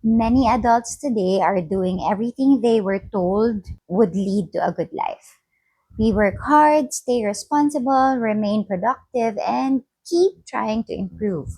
Many adults today are doing everything they were told would lead to a good life. We work hard, stay responsible, remain productive, and keep trying to improve.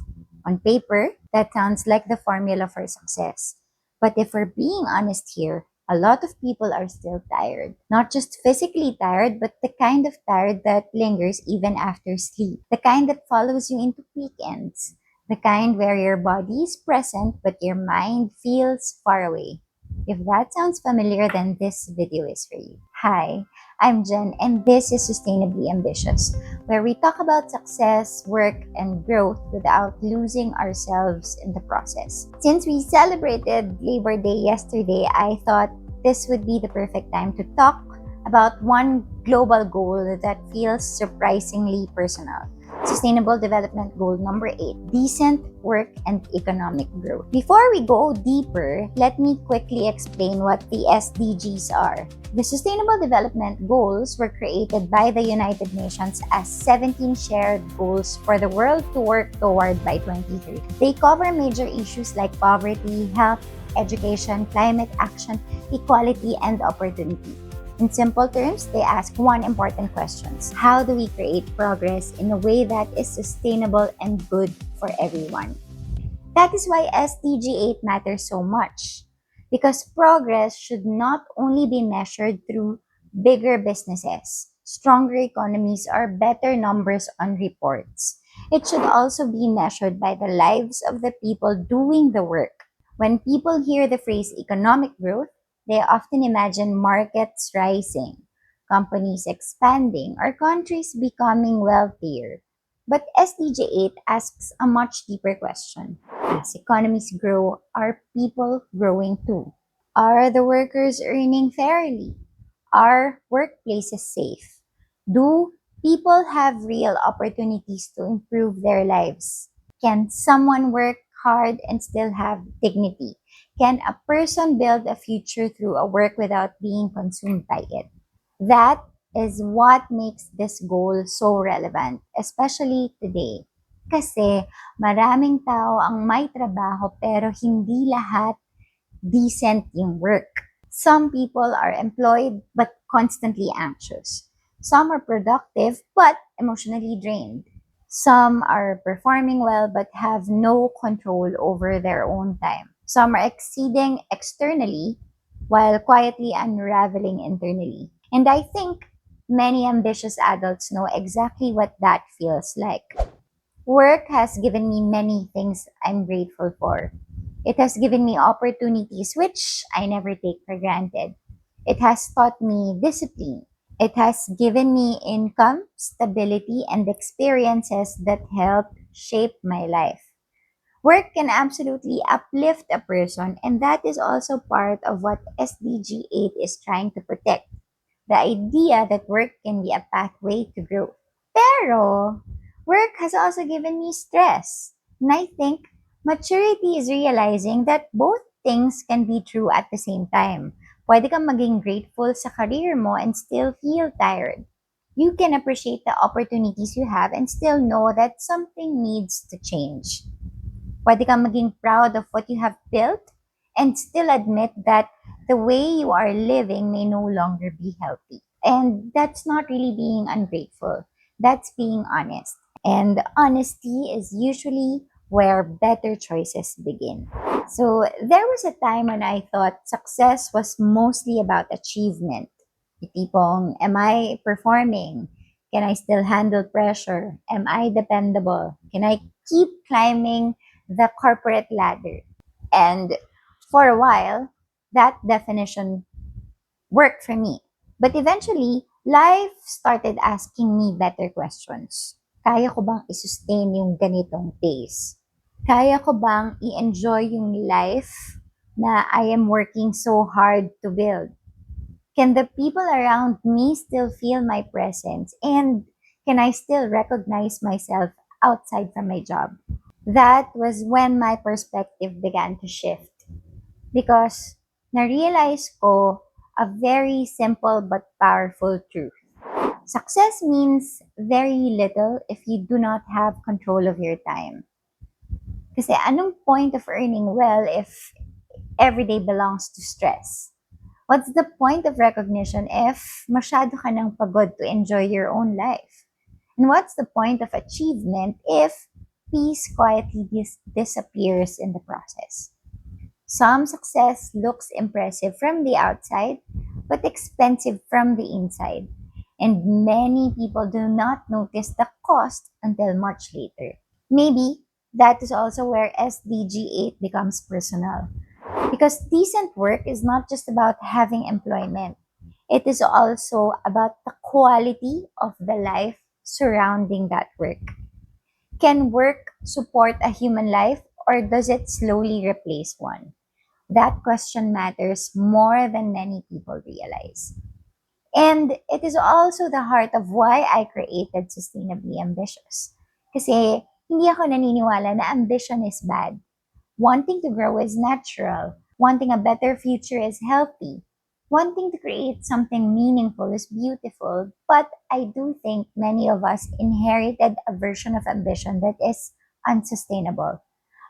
On paper, that sounds like the formula for success. But if we're being honest here, a lot of people are still tired. Not just physically tired, but the kind of tired that lingers even after sleep. The kind that follows you into weekends. The kind where your body is present, but your mind feels far away. If that sounds familiar, then this video is for you. Hi, I'm Jen, and this is Sustainably Ambitious, where we talk about success, work, and growth without losing ourselves in the process. Since we celebrated Labor Day yesterday, I thought this would be the perfect time to talk about one global goal that feels surprisingly personal. Sustainable Development Goal number 8, decent work and economic growth. Before we go deeper, let me quickly explain what the SDGs are. The Sustainable Development Goals were created by the United Nations as 17 shared goals for the world to work toward by 2030. They cover major issues like poverty, health, education, climate action, equality, and opportunity. In simple terms, they ask one important question: how do we create progress in a way that is sustainable and good for everyone? That is why SDG 8 matters so much. Because progress should not only be measured through bigger businesses, stronger economies, or better numbers on reports. It should also be measured by the lives of the people doing the work. When people hear the phrase economic growth, they often imagine markets rising, companies expanding, or countries becoming wealthier. But SDG 8 asks a much deeper question. As economies grow, are people growing too? Are the workers earning fairly? Are workplaces safe? Do people have real opportunities to improve their lives? Can someone work hard and still have dignity? Can a person build a future through a work without being consumed by it? That is what makes this goal so relevant, especially today. Kasi maraming tao ang may trabaho pero hindi lahat decent yung work. Some people are employed but constantly anxious. Some are productive but emotionally drained. Some are performing well but have no control over their own time. Some are exceeding externally while quietly unraveling internally. And I think many ambitious adults know exactly what that feels like. Work has given me many things I'm grateful for. It has given me opportunities which I never take for granted. It has taught me discipline. It has given me income, stability, and experiences that help shape my life. Work can absolutely uplift a person, and that is also part of what SDG 8 is trying to protect. The idea that work can be a pathway to growth. Pero, work has also given me stress. And I think maturity is realizing that both things can be true at the same time. Pwede kang maging grateful sa career mo and still feel tired. You can appreciate the opportunities you have and still know that something needs to change. Pwede kang maging proud of what you have built and still admit that the way you are living may no longer be healthy. And that's not really being ungrateful. That's being honest. And honesty is usually where better choices begin. So there was a time when I thought success was mostly about achievement. Yung tipong, am I performing? Can I still handle pressure? Am I dependable? Can I keep climbing the corporate ladder? And for a while, that definition worked for me. But eventually, life started asking me better questions. Kaya ko bang i-sustain yung ganitong pace? Kaya ko bang i-enjoy yung life na I am working so hard to build? Can the people around me still feel my presence? And can I still recognize myself outside from my job? That was when my perspective began to shift. Because na-realize ko a very simple but powerful truth. Success means very little if you do not have control of your time. Kasi anong point of earning well if every day belongs to stress. What's the point of recognition if masyado ka nang pagod to enjoy your own life? And what's the point of achievement if peace quietly disappears in the process? Some success looks impressive from the outside, but expensive from the inside. And many people do not notice the cost until much later. Maybe that is also where SDG 8 becomes personal. Because decent work is not just about having employment, it is also about the quality of the life surrounding that work. Can work support a human life or does it slowly replace one? That question matters more than many people realize. And it is also the heart of why I created Sustainably Ambitious. Kasi hindi ako naniniwala na ambition is bad. Wanting to grow is natural. Wanting a better future is healthy. Wanting to create something meaningful is beautiful. But I do think many of us inherited a version of ambition that is unsustainable.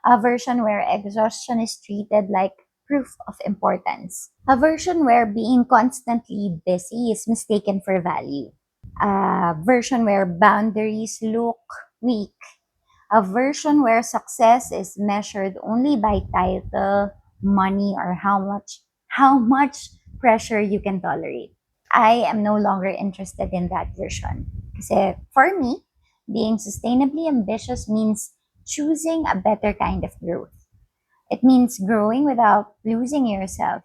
A version where exhaustion is treated like proof of importance. A version where being constantly busy is mistaken for value. A version where boundaries look weak. A version where success is measured only by title, money, or how much pressure you can tolerate. I am no longer interested in that version. Kasi for me, being sustainably ambitious means choosing a better kind of growth. It means growing without losing yourself.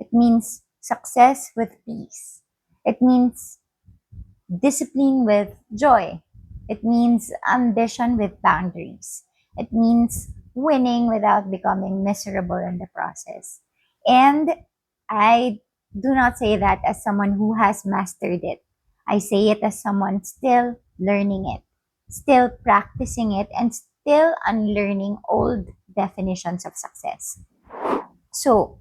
It means success with peace. It means discipline with joy. It means ambition with boundaries. It means winning without becoming miserable in the process. And I do not say that as someone who has mastered it. I say it as someone still learning it, still practicing it, and still unlearning old definitions of success. So,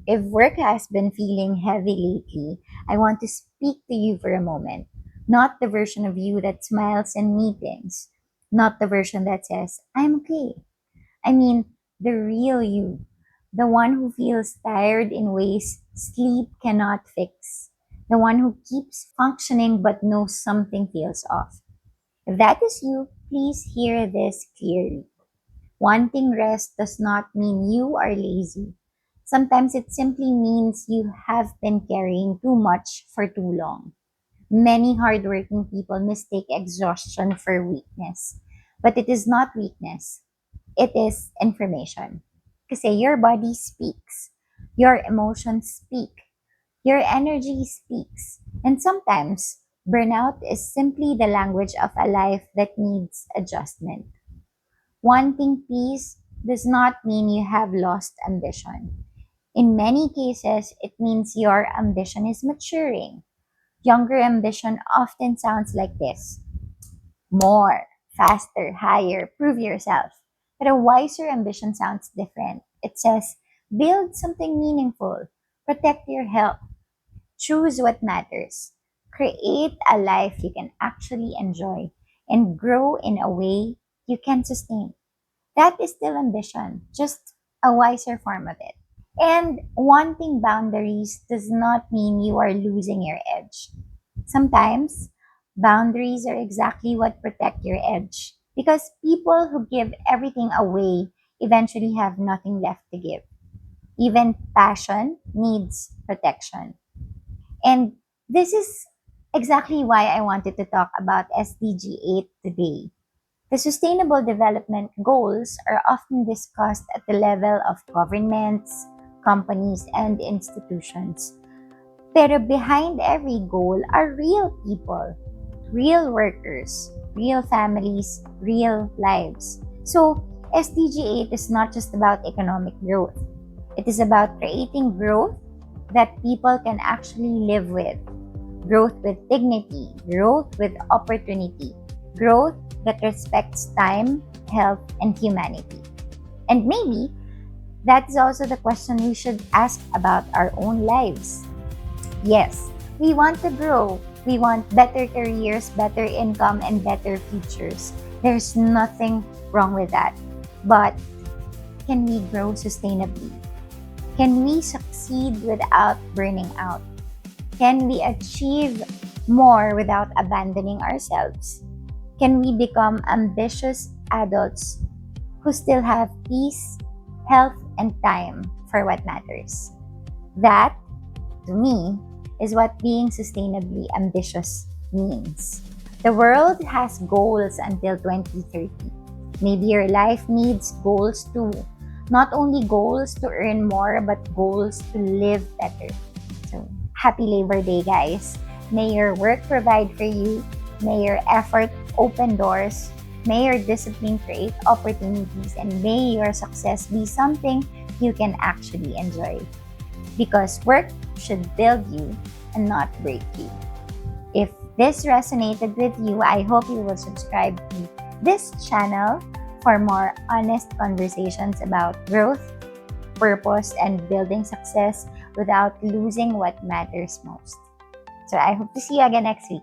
if work has been feeling heavy lately, I want to speak to you for a moment. Not the version of you that smiles in meetings, not the version that says, I'm okay. I mean, the real you, the one who feels tired in ways sleep cannot fix, the one who keeps functioning but knows something feels off. If that is you, please hear this clearly. Wanting rest does not mean you are lazy. Sometimes it simply means you have been carrying too much for too long. Many hardworking people mistake exhaustion for weakness. But it is not weakness, it is information. Kasi your body speaks, your emotions speak, your energy speaks. And sometimes, burnout is simply the language of a life that needs adjustment. Wanting peace does not mean you have lost ambition. In many cases, it means your ambition is maturing. Younger ambition often sounds like this: more, faster, higher, prove yourself. But a wiser ambition sounds different. It says, build something meaningful, protect your health, choose what matters, create a life you can actually enjoy, and grow in a way you can sustain. That is still ambition, just a wiser form of it. And wanting boundaries does not mean you are losing your edge. Sometimes, boundaries are exactly what protect your edge. Because people who give everything away eventually have nothing left to give. Even passion needs protection. And this is exactly why I wanted to talk about SDG 8 today. The Sustainable Development Goals are often discussed at the level of governments, companies, and institutions. Pero behind every goal are real people, real workers, real families, real lives. So, SDG 8 is not just about economic growth. It is about creating growth that people can actually live with. Growth with dignity, growth with opportunity, growth that respects time, health, and humanity. And maybe that is also the question we should ask about our own lives. Yes, we want to grow. We want better careers, better income, and better futures. There's nothing wrong with that. But can we grow sustainably? Can we succeed without burning out? Can we achieve more without abandoning ourselves? Can we become ambitious adults who still have peace, health, and time for what matters? That, to me, is what being sustainably ambitious means. The world has goals until 2030. Maybe your life needs goals too. Not only goals to earn more, but goals to live better. So, happy Labor Day, guys. May your work provide for you. May your effort open doors. May your discipline create opportunities. And may your success be something you can actually enjoy. Because work should build you and not break you. If this resonated with you, I hope you will subscribe to this channel for more honest conversations about growth, purpose, and building success without losing what matters most. So I hope to see you again next week.